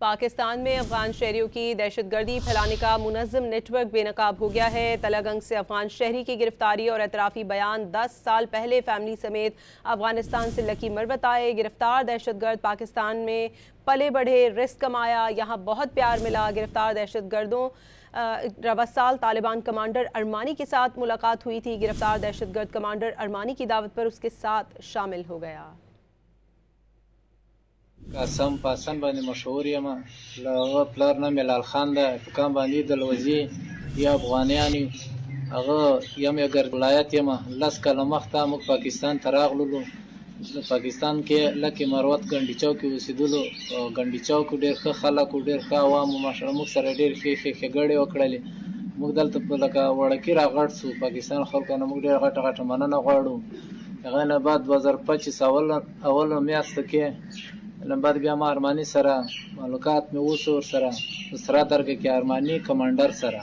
पाकिस्तान में अफगान शहरियों की दहशतगर्दी फैलाने का मुनज़्ज़म नेटवर्क बेनकाब हो गया है। तलागंग से अफगान शहरी की गिरफ्तारी और एतराफ़ी बयान 10 साल पहले फैमिली समेत अफगानिस्तान से लकी मरबत आए। गिरफ्तार दहशतगर्द पाकिस्तान में पले बढ़े, रिस्क कमाया, यहाँ बहुत प्यार मिला। गिरफ्तार दहशतगर्दों रवासाल तालिबान कमांडर अरमानी के साथ मुलाकात हुई थी। गिरफ्तार दहशतगर्द कमांडर अरमानी की दावत पर उसके साथ शामिल हो गया। قاسم پاسن باندې مشهور یم. له هغه پلار نه ملال خان ده، په کام باندې د لوزي یا افغانیان یو. هغه یم یګر ولایت یم. 10 کاله مخته موږ پاکستان ته راغلو. پاکستان کې لکه مروت ګنډي چوک کې اوسېدلو. ګنډي چوک ډېر ښه خلک او ډېر ښه عوام او ماشاءالله موږ سره ډېر ښې ښېګړې وکړلې. موږ دلته په لکه وړکي راغټ سو. پاکستان خلکو نه موږ ډېر غټه مننه غواړو. هغه نه بعد 2025 اول میاشت کې بعد بیا ما ارمانی سره ملاقات مې وشو، ورسره سره درګه کې ارمانی کمانډر سره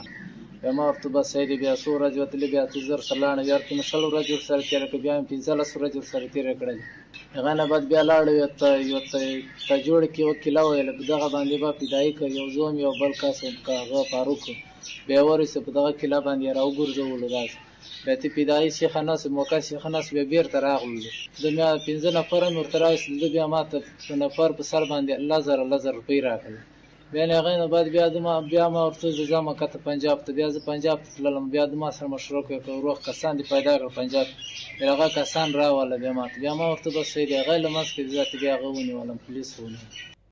بیا ما ورته بس سید بیا څو ورځې وتلې، بیا څه زر سلاڼه یار کې مشل ورځې ورسره تېره کړه، بیا مې 15 ورځې ورسره تېره کړلې. هغه نه بعد بیا لاړو یو ته جوړ کې یو کیله ویل په دغه باندې به پیدایي کوي. یو زوم یو بل کس هغه فاروق بیا ورسې په دغه کیله باندې راوګرځولو. داسې بیا ته پیدایي شیخ ناس موقع شیخ ناس بیا بیرته راغلو. د بیا 15 نفر مې ورته راوستل. د بیا ما ته په نفر په سر باندې 1000 روپۍ راکړل. بیا له هغې نه بعد بیا ما ورته زه ځم کته پنجاب ته. بیا زه پنجاب ته تللم. بیا د ما سره مشوره وکړه، روغ کسان دې پیدا کړل پنجاب. بیا هغه کسان راواله بیا ما ته. بیا ما ورته بس دی هغې له منځ کې بیا هغه ونیولم، پولیس ونیولم.